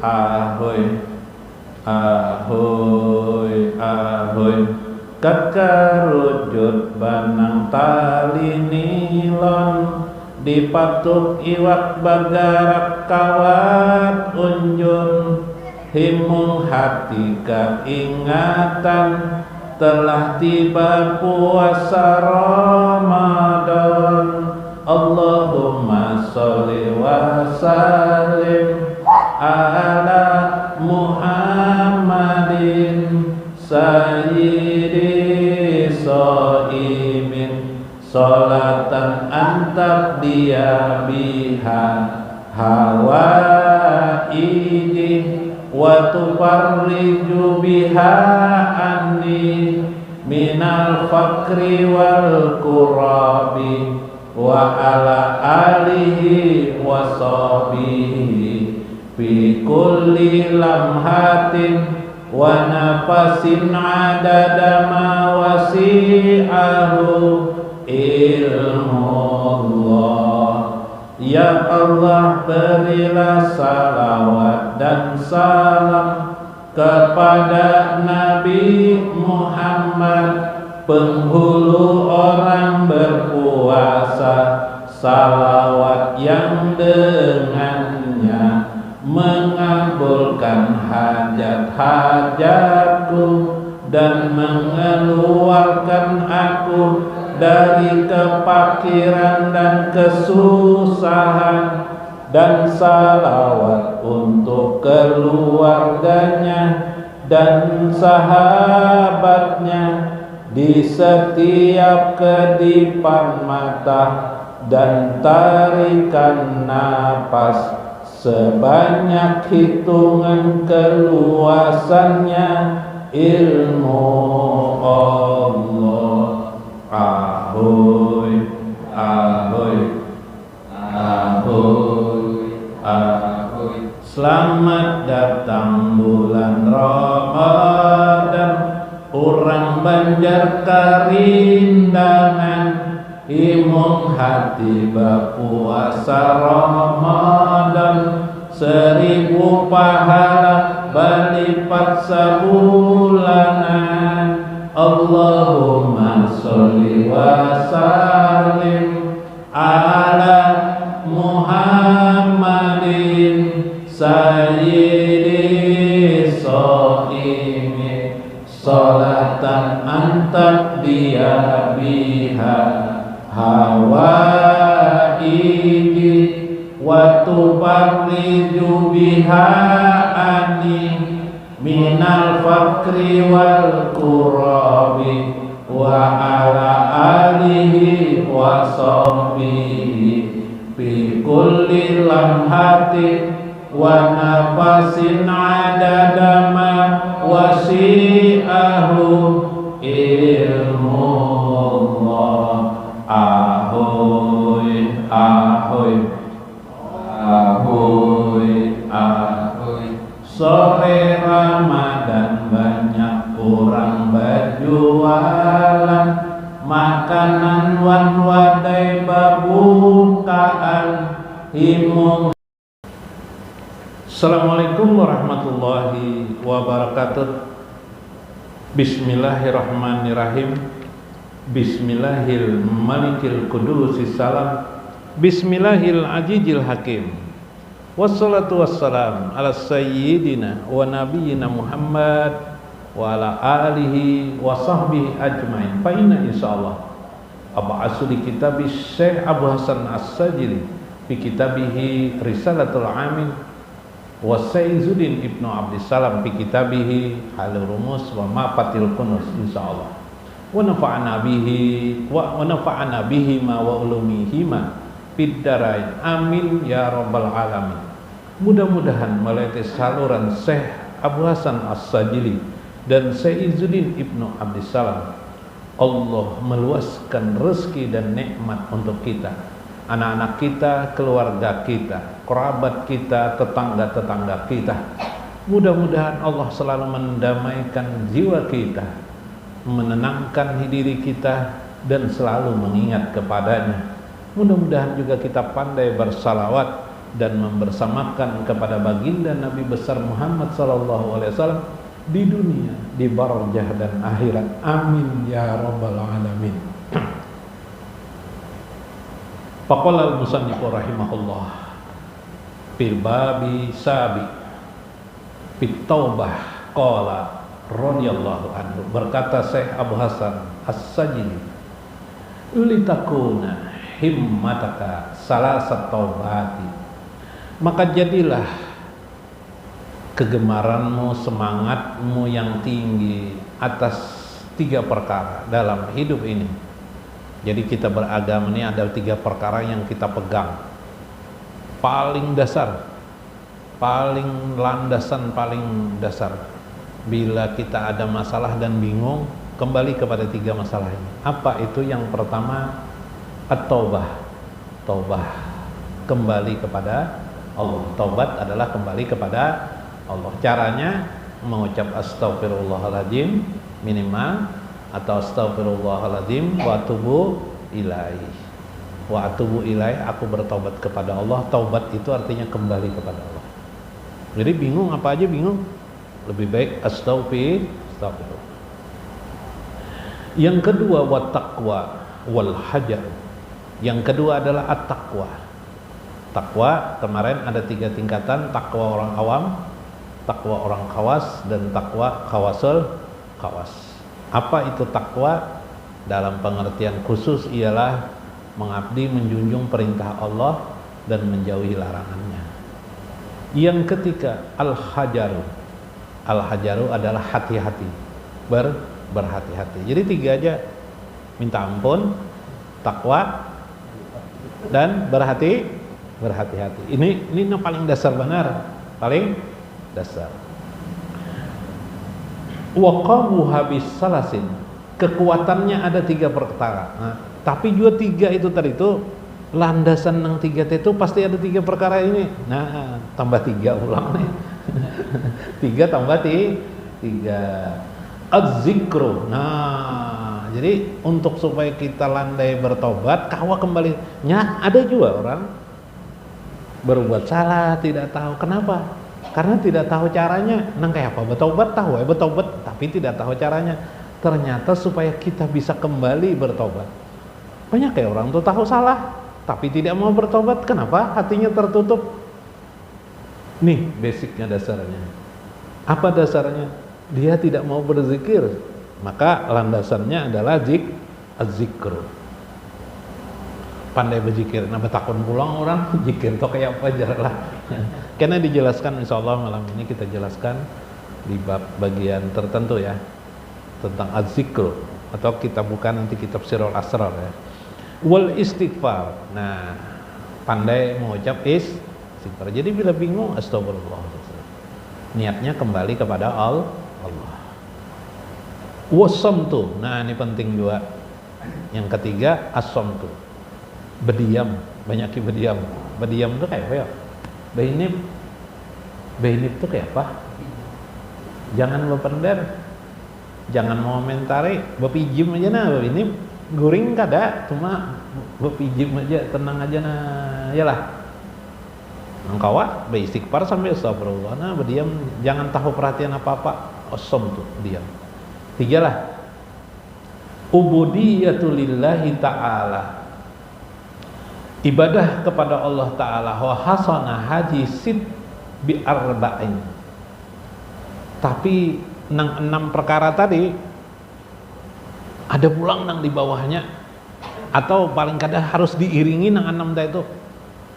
ahoy, ahoy, ahoy. Kakarujut banang tali nilon, dipatuk iwak bagarak kawat unjun. Himung hati keingatan, telah tiba puasa Ramadan. Allahumma sholli wa sallim ala Muhammadin sayyidi shaimin, sholatan antak dia biha hawaiji wa tufarriju biha anni minal fakri wal kurabi wa ala alihi wa sahbihi fi kulli lamhatin wa nafasin adada ma wasi'ahu ilmu Allah. Ya Allah, berilah salawat dan salam kepada Nabi Muhammad, penghulu orang berpuasa, salawat yang dengannya mengabulkan hajat-hajatku dan mengeluarkan aku dari kefakiran dan kesusahan, dan salawat untuk keluarganya dan sahabatnya di setiap kedipan mata dan tarikan napas, sebanyak hitungan keluasannya ilmu Allah. Ahoy, ahoy, ahoy, ahoy. Selamat datang bulan Ramadan, urang Banjar karindangan, imung hati berpuasa Ramadan, 1000 pahala berlipat sebulanan. Allahumma sholli wa sallim ala Muhammadin sayyidi shaimin, sholatan antak dia biha hawaiji wa tufarriju biha ani minal fakri wal kurabi wa ala alihi wa sahbihi fi kulli lamhatin wa nafasin adada ma wasi'ahu ilmu Allah. Ahoy, ahoy, ahoy, ahoy. Sore Ramadan banyak orang berjualan makanan wan wadai babukaan himung. Assalamualaikum warahmatullahi wabarakatuh. Bismillahirrahmanirrahim. Bismillahil malikil kudusis salam. Bismillahil ajijil hakim. Wassalatu wassalam ala sayyidina wa nabiyyina Muhammad wa ala alihi wa sahbihi ajmain. Fa inna insyaallah ab'asu li kitabis Syekh Abu Hasan As-Sajili fi kitabihi Risalatul Amin wa Sayyiduddin Ibnu Abdissalam fi kitabihi Halul Rumus wa Mafatil Kunus insyaallah. Wa nafa'ana bihi wa nafa'ana bihima wa ulumihima fid darain amin ya rabbal alamin. Mudah-mudahan melalui saluran Syekh Abu Hasan As-Sajili dan Sayyiduddin Ibnu Abdissalam, Allah meluaskan rezeki dan nikmat untuk kita, anak-anak kita, keluarga kita, kerabat kita, tetangga-tetangga kita. Mudah-mudahan Allah selalu mendamaikan jiwa kita, menenangkan diri kita, dan selalu mengingat kepadanya. Mudah-mudahan juga kita pandai bersalawat dan membersamakan kepada baginda Nabi besar Muhammad sallallahu alaihi wasallam di dunia, di barzah dan akhirat. Amin ya rabbal alamin. Faqala al-musannif rahimahullah fil babi sabi fit taubah qala radhiyallahu anhu, berkata Syekh Abu Hasan As-Sajili, litakuna himmataka salasat taubati, maka jadilah kegemaranmu, semangatmu yang tinggi atas 3 perkara dalam hidup ini. Jadi kita beragama ini ada 3 perkara yang kita pegang, paling dasar, paling landasan, paling dasar. Bila kita ada masalah dan bingung, kembali kepada 3 masalah ini. Apa itu? Yang pertama, at-taubah, taubah, kembali kepada Allah. Taubat adalah kembali kepada Allah. Caranya mengucap astaghfirullahaladzim minimal, atau astaghfirullahaladzim wa atubu ilaih. Wa atubu ilaih, aku bertaubat kepada Allah. Taubat itu artinya kembali kepada Allah. Jadi bingung apa aja bingung, lebih baik astaghfirullah. Yang kedua, wat taqwa wal hajar. Yang kedua adalah at-taqwa. Takwa kemarin ada 3 tingkatan: takwa orang awam, takwa orang khawas, dan takwa khawasul khawas. Apa itu takwa? Dalam pengertian khusus ialah mengabdi, menjunjung perintah Allah dan menjauhi larangannya. Yang ketiga, al-hajaru. Al-hajaru adalah hati-hati, berhati-hati. Jadi 3 aja: minta ampun, takwa, dan berhati-hati. Ini yang paling dasar, benar, paling dasar. Waqamu habis salasin, kekuatannya ada 3 perkara. Nah, tapi juga 3 itu tadi itu landasan yang 3 itu pasti ada 3 perkara ini. Nah, tambah 3 ulang nih. 3 tambah 3 az-zikru. Nah, jadi untuk supaya kita landai bertobat, kawa kembali. Ada juga orang berbuat salah tidak tahu kenapa. Karena tidak tahu caranya. Nang kayak apa bertobat, tahu bertobat tapi tidak tahu caranya. Ternyata supaya kita bisa kembali bertobat. Banyak kayak orang tuh tahu salah tapi tidak mau bertobat. Kenapa? Hatinya tertutup. Nih basicnya, dasarnya. Apa dasarnya? Dia tidak mau berzikir. Maka landasannya adalah az-zikr. Pandai berzikir. Nah, betakun pulang orang zikir toh kayak apa jarlah. Karena dijelaskan, insyaallah malam ini kita jelaskan di bab bagian tertentu ya, tentang az-zikr, atau kita buka nanti kitab Sirrul Asrar ya. Wal istighfar. Nah, pandai mengucap istighfar. Jadi bila bingung, astagfirullah. Niatnya kembali kepada Allah. Wasamtu. Nah, ini penting juga. Yang ketiga, as-samtu. Berdiam, banyak berdiam. Berdiam itu kayak apa ya? Bainib itu kayak apa? Jangan berpender, jangan mengomentari, bepijim aja nah. Bainib guring kada, cuma bepijim aja, tenang aja nah. Yalah. Engkawa beristighfar sambil astagfirullah. Nah, berdiam, jangan tahu perhatian apa-apa. As-samtu, diam. 3 lah. Ubudiyatu lillahi ta'ala, ibadah kepada Allah Ta'ala. Wa hasana haji sid bi arba'in. Tapi nang 6 perkara tadi ada pulang nang di bawahnya, atau paling kadang harus diiringi nang 6 tadi itu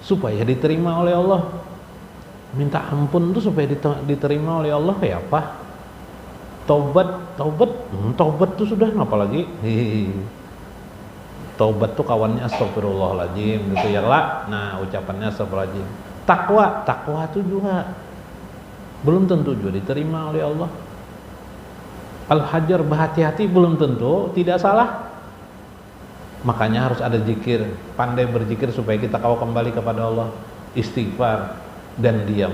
supaya diterima oleh Allah. Minta ampun tuh supaya diterima oleh Allah kayak apa? Taubat tuh sudah, apalagi taubat tuh kawannya astagfirullahaladzim gitu ya lah. Nah, ucapannya astagfirullahaladzim. Takwa tuh juga belum tentu juga diterima oleh Allah. Al-hajar, berhati-hati, belum tentu tidak salah. Makanya harus ada zikir, pandai berzikir supaya kita kembali kepada Allah, istighfar dan diam.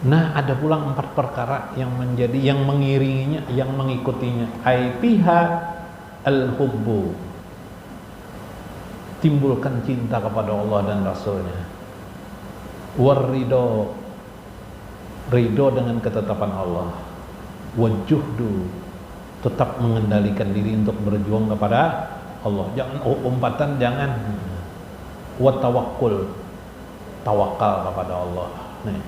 Nah, ada pulang 4 perkara yang menjadi, yang mengiringinya, yang mengikutinya. Aipiha al-hubbu, timbulkan cinta kepada Allah dan Rasulnya. Warrido, ridho dengan ketetapan Allah. Wajuhdu, tetap mengendalikan diri untuk berjuang kepada Allah. Jangan umpatan, jangan. Watawakkul, tawakal kepada Allah. Nih,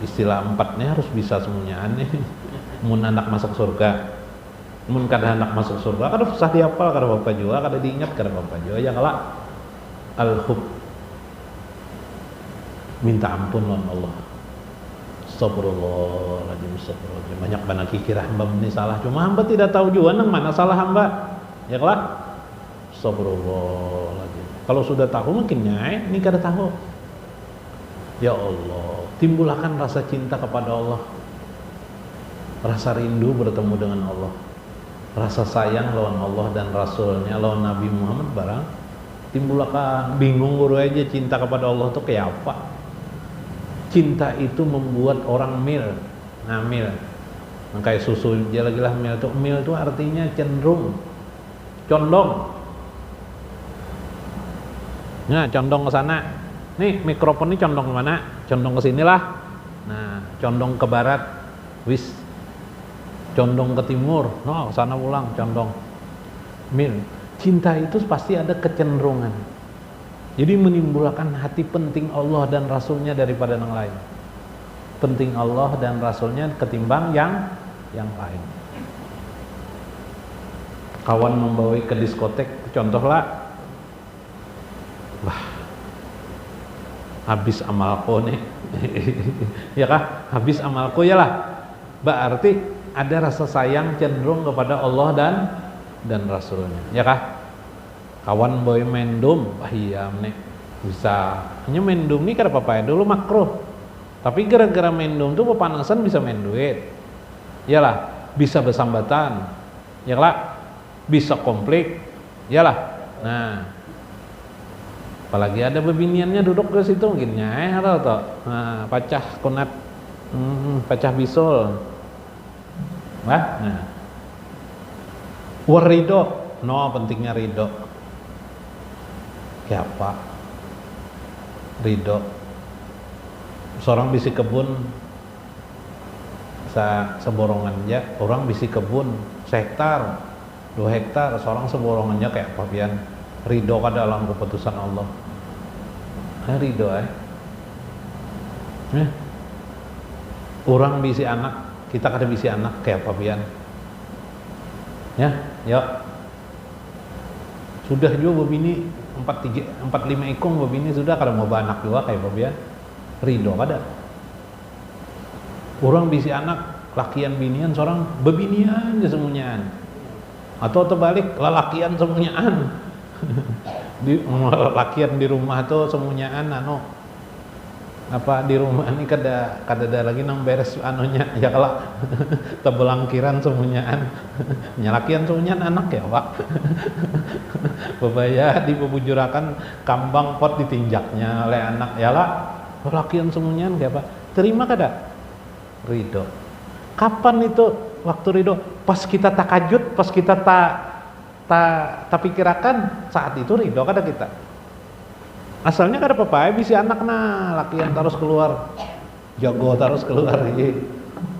istilah empatnya harus bisa semuanya nih. Mun anak masuk surga, mun kada anak masuk surga, kada usah dihafal, kada apa juga, kada diingat, kada apa juga. Ya kalak al-hub, minta ampun lawan Allah. Astagfirullahaladzim, astagfirullahaladzim. Banyak banget kira hamba ini salah, cuma hamba tidak tahu juga nang mana salah hamba. Ya kalak astagfirullahaladzim. Kalau sudah tahu mungkin nyai, ini kada tahu. Ya Allah, timbulkan rasa cinta kepada Allah, rasa rindu bertemu dengan Allah, rasa sayang lawan Allah dan Rasulnya, lawan Nabi Muhammad barang. Timbulkan, bingung guru aja cinta kepada Allah itu kayak apa. Cinta itu membuat orang mil. Nah, mil kayak susu dia lagi lah. Mil itu artinya cenderung, condong. Nah, condong ke sana. Nih mikrofon ini condong ke mana? Condong ke sinilah. Nah, condong ke barat. Wis. Condong ke timur. No, sana pulang condong. Mil. Cinta itu pasti ada kecenderungan. Jadi menimbulkan hati penting Allah dan Rasulnya daripada yang lain. Penting Allah dan Rasulnya ketimbang yang lain. Kawan membawai ke diskotek, contohlah, wah, habis amalku nih. Ya kah? Habis amalku ya lah. Berarti ada rasa sayang cenderung kepada Allah dan Rasulnya. Ya kah? Kawan boy main dum, iya nih bisa. Hanya main dum nih kada apa-apa ya, dulu makruh. Tapi gara-gara main dum tuh pepanasan bisa main duit. Iyalah, bisa bersambatan. Iyalah, bisa konflik. Iyalah. Nah, apalagi ada bebiniannya duduk ke situ mungkin nyai atau toh. Nah, pacah kunat, pacah bisul. Nah. Warido, no pentingnya ridho. Siapa? Ridho. Seorang bisi kebun seborongan aja, orang bisi kebun sehektar, 2 hektar, seorang seborongannya kayak apa pian? Ridho ka dalam keputusan Allah. Ridho Orang bisi anak, kita kada bisi anak kayak apa pian? Ya, yuk. Sudah juga bini 4-5 ikung bini sudah kada mau anak juga kayak babian. Ridho kada. Orang bisi anak lakian binian, seorang bebinian aja semuanyaan. Atau terbalik, lalakian semuanyaan. Lakian di rumah tuh semuanyaan di rumah ini kada ada lagi nang beres anunya ya kalau tebelangkiran semuanyaan. Nyalakian semuanyaan anak ya Pak. Bebaya dibubujurakan kambang pot ditinjaknya oleh anak ya lah. Lakian semuanyaan kayak apa? Terima kada? Ridho. Kapan itu waktu ridho? Pas kita takajud, pas kita tak pikirakan, saat itu ridho kada kita. Asalnya kada apa-apa, bisi anak lakian terus keluar, jago terus keluar, 3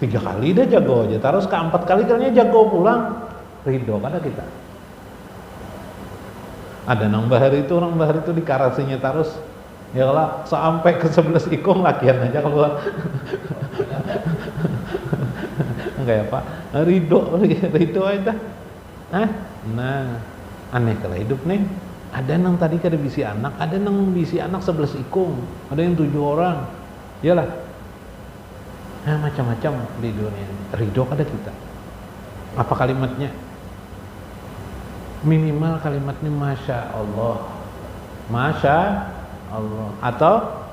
kali dah jago aja, terus ke 4 kali kalinya jago pulang, ridho kada kita. Ada orang bahar itu di karasinya terus, ya lah sampai ke 11 ikung lakian aja keluar. Enggak ya Pak, ridho aja. Nah, aneh kalau hidup nih. Ada nang tadi kada bisi anak, ada nang bisi anak 11 ikung, ada yang 7 orang. Iyalah. Nah, macam-macam di dunia ini. Ridho kada kita. Apa kalimatnya? Minimal kalimatnya Masya Allah. Masya Allah. Atau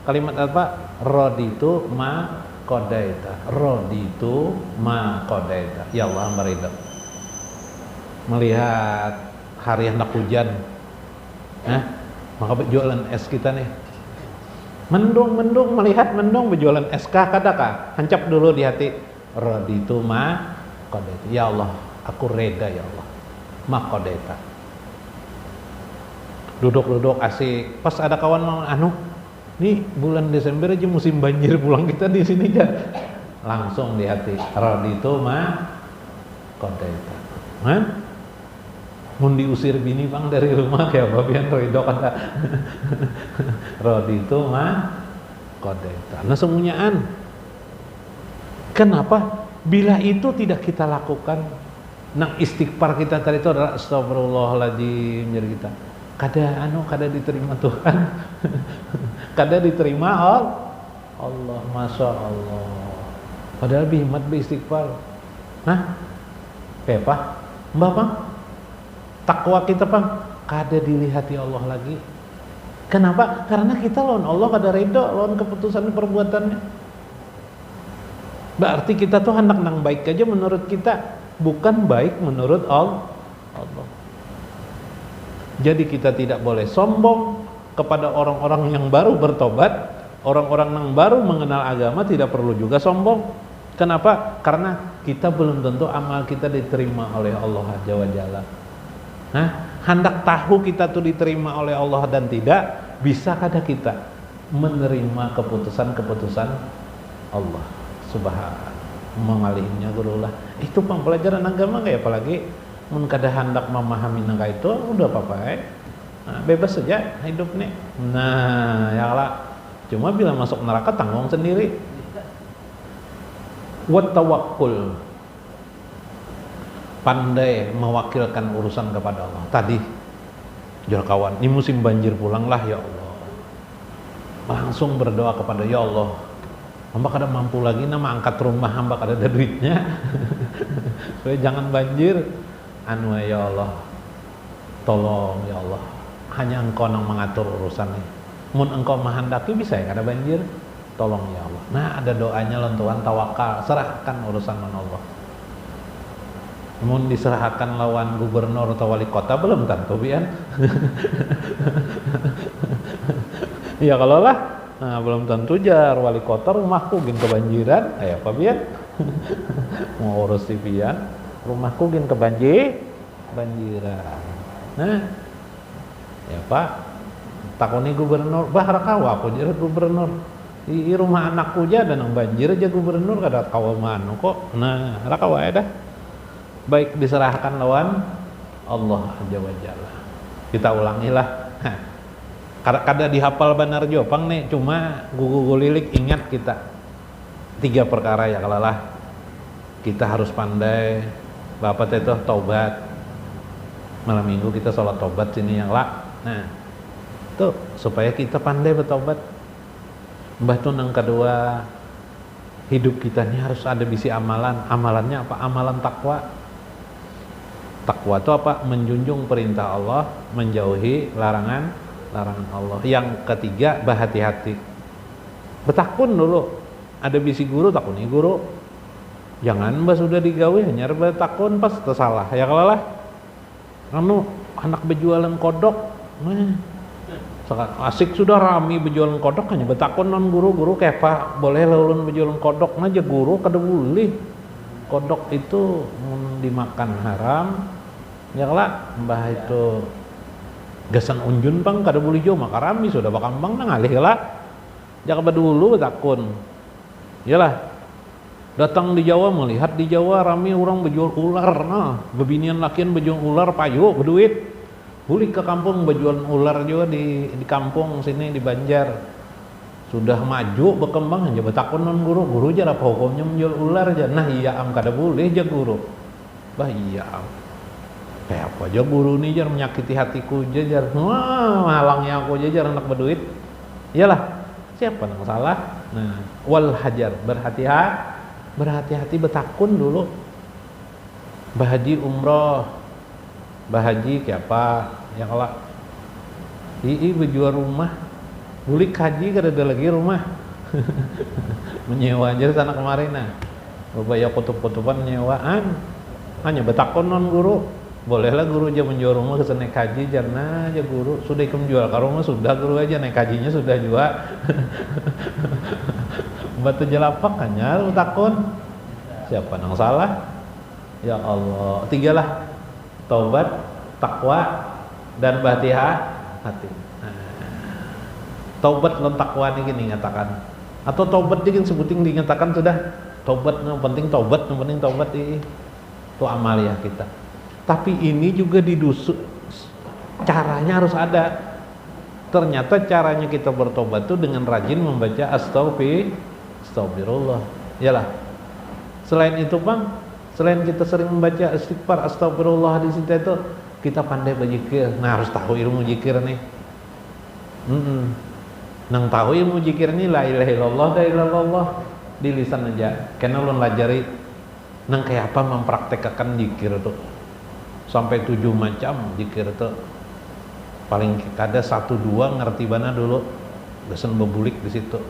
kalimat apa? Raditu ma qadaita. Raditu ma qadaita. Ya Allah, hamba ridho. Melihat hari hendak hujan. Maka berjualan es kita nih. Mendung melihat mendung berjualan es kadakah? Hancap dulu di hati. Raditu ma qadaita. Ya Allah, aku reda ya Allah. Ma qadaita. Duduk asik. Pas ada kawan mau Nih bulan Desember aja musim banjir, pulang kita di sini aja. Langsung di hati, raditu ma qadaita. Hah? Mun diusir bini bang dari rumah kayak babian ridho kata. Raditu ma qadaita. Nah semuanyaan. Kenapa? Bila itu tidak kita lakukan, nang istighfar kita tadi itu adalah astagfirullahaladzim, jadi kita kada diterima Tuhan. Kada diterima Allah, masya Allah. Padahal bihimat istighfar. Hah? Kayak apa? Mbak bang, takwa kita bang kada dilihati Allah lagi. Kenapa? Karena kita lawan Allah kada ridho, lawan keputusan perbuatannya. Berarti kita tuh hendak nang baik aja menurut kita, bukan baik menurut Allah. Jadi kita tidak boleh sombong kepada orang-orang yang baru bertobat. Orang-orang yang baru mengenal agama tidak perlu juga sombong. Kenapa? Karena kita belum tentu amal kita diterima oleh Allah Azza wa Jalla. Nah, hendak tahu kita tuh diterima oleh Allah dan tidak, bisa kada kita menerima keputusan-keputusan Allah Subhanahu mengalihnya gurulah. Itu pelajaran agama kayak apalagi mun kada hendak memahami nangka itu udah apa-apa nah, bebas saja hidup nih. Nah, ya lah. Cuma bila masuk neraka tanggung sendiri. Wat tawakkul, pandai mewakilkan urusan kepada Allah. Tadi jual kawan, ini musim banjir pulanglah ya Allah. Langsung berdoa kepada ya Allah. Hamba kada mampu lagi nama angkat rumah, hamba kada ada duitnya. Supaya jangan banjir. Anu ya Allah, tolong ya Allah, hanya Engkau yang mengatur urusan ini. Mun Engkau menghendaki bisa ya kada banjir, tolong ya Allah. Nah ada doanya lentuan tawakal, serahkan urusan Allah. Mun diserahkan lawan gubernur atau wali kota belum tentu bian. Ya kalau lah, nah, belum tentu jar wali kota rumahku gin kebanjiran, ayo apa bian? Mau urus si bian. Rumahku gin banjiran. Nah, ya Pak, takoni gubernur, bah rakawa aku jadi gubernur. Di rumah anakku aja dan nang banjir aja gubernur kada kawa manu kok. Nah, rakawa ya dah. Baik diserahkan lawan Allah Azza wa Jalla. Kita ulangilah. Kada dihafal benar Jopang nih, cuma gugu lilik ingat kita 3 perkara ya kalalah. Kita harus pandai Bapak itu taubat. Malam minggu kita sholat taubat sini yang lah. Nah, tuh supaya kita pandai bertobat. Mbah tuh yang kedua, hidup kita ini harus ada bisi amalan. Amalannya apa? Amalan takwa. Takwa itu apa? Menjunjung perintah Allah, menjauhi larangan Allah. Yang ketiga, berhati-hati. Betakun dulu. Ada bisi guru, takuni guru. Jangan mbak sudah digawe hanya bertakun pas tersalah ya kalau lah anu anak berjualan kodok asik sudah rame berjualan kodok hanya bertakun non guru kayak pak boleh laulun berjualan kodok aja guru kada boleh kodok itu dimakan haram ya lah mbah itu gasan unjun bang kada boleh jo maka rame sudah bakambang nang alih lah jangan dulu bertakun iyalah. Datang di Jawa melihat di Jawa rame orang berjual ular, nah bebinian lakian berjual ular payu berduit, buli ke kampung berjual ular juga di kampung sini di Banjar, sudah maju berkembang aja bertakun non guru aja apa hukumnya menjual ular aja, nah iya am kada boleh aja guru, bah iya am, kayak apa aja guru nih jar menyakiti hatiku aja jar, wah malangnya aku aja jar anak berduit, iyalah siapa yang salah, nah wal hajar berhati-hati bertakun dulu. Bahaji umroh, bahaji kayak apa? Ya kalau berjual rumah, bulik haji kada ada lagi rumah. Menyewa aja sana kemarin nah. Bayar kutub-kutuban nyewaan. Hanya bertakun non guru. Bolehlah guru aja menjual rumah ke naik haji jarna aja guru. Sudah ikut jual ke rumah sudah guru aja naik hajinya sudah jual. Batu jelapak hanya takun siapa yang salah ya Allah. 3 lah taubat takwa dan hati. Taubat lan takwa niki ngatakan. Atau taubat niki sebuting dinyatakan sudah taubat, yang penting taubat, yang penting taubat itu amalia kita. Tapi ini juga didusuk, caranya harus ada. Ternyata caranya kita bertobat itu dengan rajin membaca astagfirullah. Yalah. Selain itu Bang, selain kita sering membaca istighfar astagfirullah di situ itu, kita pandai berzikir. Nah, harus tahu ilmu zikir nih. Nang tahu ilmu zikir ini la ilaha illallah la ilallah di lisan aja. Karena ulun lajari nang kayak apa mempraktekkan zikir tuh. Sampai 7 macam zikir tuh. Paling kada 1-2 ngerti bana dulu. Gesen bebulik di situ.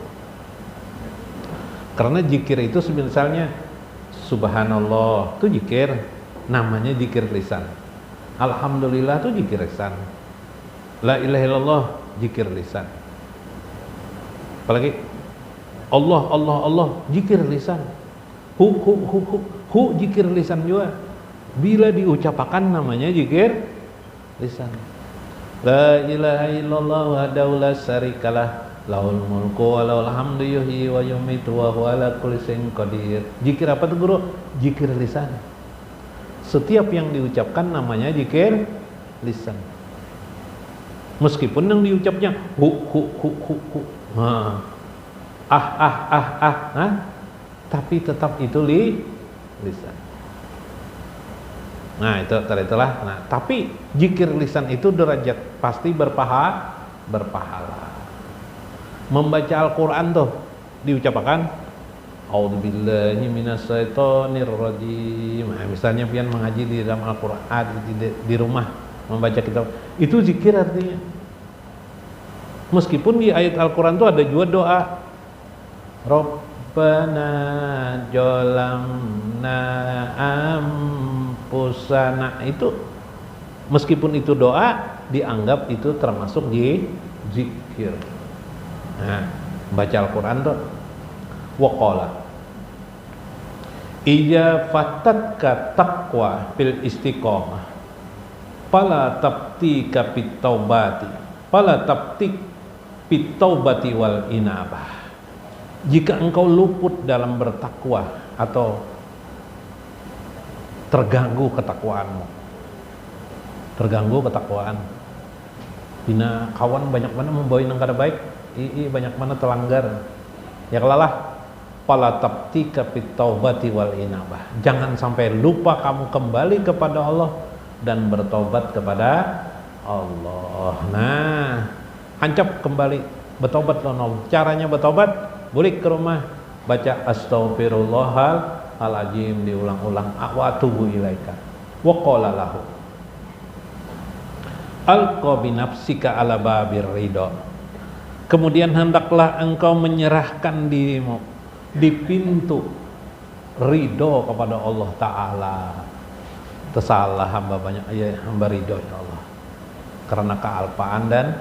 Karena zikir itu misalnya subhanallah itu zikir, namanya zikir lisan. Alhamdulillah itu zikir lisan. La ilaha illallah zikir lisan. Apalagi Allah zikir lisan. Hu zikir lisan juga. Bila diucapkan namanya zikir lisan. La ilaha illallah wahdahu la syarikalah lahul mulku wa lahul hamdu yuhyi wa yumiitu wa huwa ala kulli syai'in qadir. Zikir apa tuh Guru? Zikir lisan. Setiap yang diucapkan namanya zikir lisan. Meskipun yang diucapnya hu. Tapi tetap itu lisan. Nah, itulah. Nah, tapi zikir lisan itu derajat pasti berpahala. Membaca Al-Qur'an tuh diucapkan a'udzubillahi minasyaitonirrajim. Nah, misalnya pian mengaji di dalam Al-Qur'an di rumah membaca kitab, itu zikir artinya. Meskipun di ayat Al-Qur'an itu ada juga doa Rabbana jalamna ampusana, itu meskipun itu doa dianggap itu termasuk di zikir. Nah, baca Al-Qur'an tuh waqala iya fatatka taqwa fil istiqomah fala tabtika fit taubati wal inabah. Jika engkau luput dalam bertakwa atau terganggu ketakwaanmu, bina kawan banyak mana membawain yang kada baik, banyak mana terlanggar, ya kalalah fala tabtika fit taubati wal inabah. Jangan sampai lupa kamu kembali kepada Allah dan bertobat kepada Allah. Nah, hancap kembali bertobat Allah. Caranya bertobat, balik ke rumah baca astaghfirullahaladzim diulang-ulang, wa atubu ilaika wa qala lahu alqa bi nafsika ala babir ridha. Kemudian hendaklah engkau menyerahkan dirimu di pintu ridho kepada Allah Ta'ala. Tersalah hamba banyak, ya hamba ridho ya Allah, karena kealpaan dan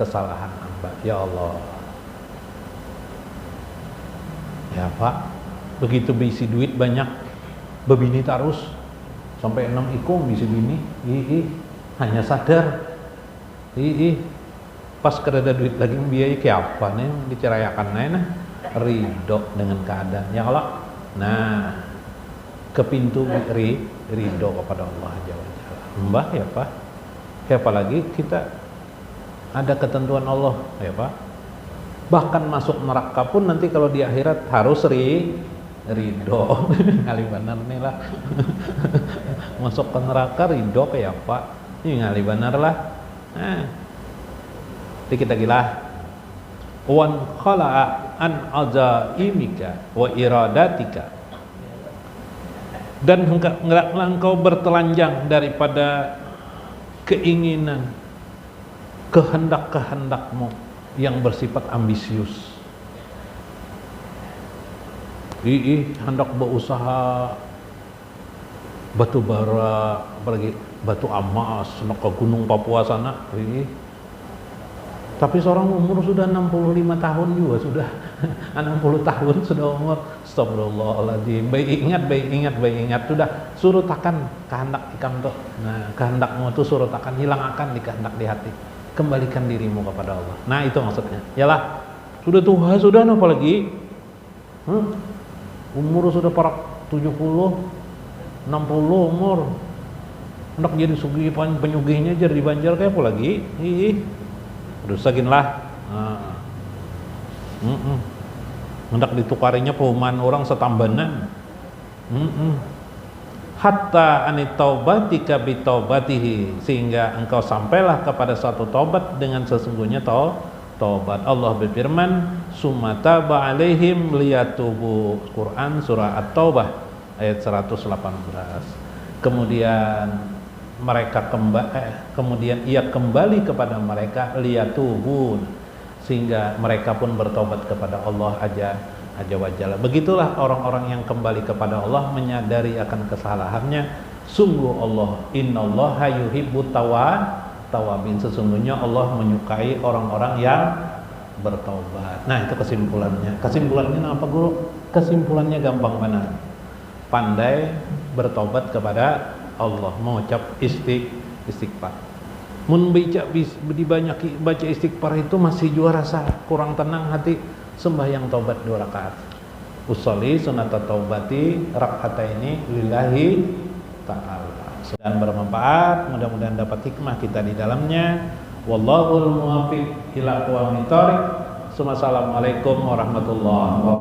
kesalahan hamba ya Allah. Ya Pak, begitu bisi duit banyak, bebini terus sampai 6 ikung bisi bini, hanya sadar, pas kedada duit lagi biaya ke apa nih dicerayakan nah ridho dengan keadaan ya Allah. Nah, ke pintu ridho kepada Allah Jalla Jalla. Mbah ya Pak, ya apalagi kita ada ketentuan Allah ya Pak. Bahkan masuk neraka pun nanti kalau di akhirat harus ridho. Ngali benar nih lah. Masuk ke neraka ridho kayak apa? Ini ngali benar lah. Nah, kita gila. Wan khala'a an azaimika wa iradatika. Dan engkau bertelanjang daripada keinginan, kehendak-kehendakmu yang bersifat ambisius. Hendak berusaha batu bara, apalagi batu emas, nak ke gunung Papua sana. Tapi seorang umur sudah 65 tahun juga sudah 60 tahun sudah umur. Astagfirullahaladzim. Baik ingat sudah suruh takan kehendak ikam tuh. Nah, kehendakmu tuh suruh takan, hilang akan di kehendak di hati. kembalikan dirimu kepada Allah. Nah itu maksudnya. Yalah, sudah tua sudah apalagi umur sudah parak 70 60 umur hendak jadi sugih penyugihnya jadi di Banjar kayak apa lagi rusakin lah hendak ditukarinya perumahan orang setambanan hatta anitaubatika bitaubatihi, sehingga engkau sampailah kepada satu taubat dengan sesungguhnya taubat. Allah berfirman sumataba alaihim liyatubu, Quran surah At-Taubah ayat 118. Kemudian ia kembali kepada mereka liyatubun, sehingga mereka pun bertobat kepada Allah Azza wa Jalla. Begitulah orang-orang yang kembali kepada Allah, menyadari akan kesalahannya. Sungguh Allah, innallaha yuhibbut tawabin, sesungguhnya Allah menyukai orang-orang yang bertaubat. Nah itu kesimpulannya. Kesimpulannya apa guru? Kesimpulannya gampang benar. Pandai bertobat kepada Allah, mengucap istighfar. Mun dibanyaki baca istighfar itu masih juga rasa kurang tenang hati, sembahyang taubat 2 rakaat. Usolli sunata taubati raka'ataini lillahi ta'ala. Dan bermanfaat, mudah-mudahan dapat hikmah kita di dalamnya. Wallahul muwaffiq ila aqwamit thoriq. Assalamualaikum warahmatullahi wabarakatuh.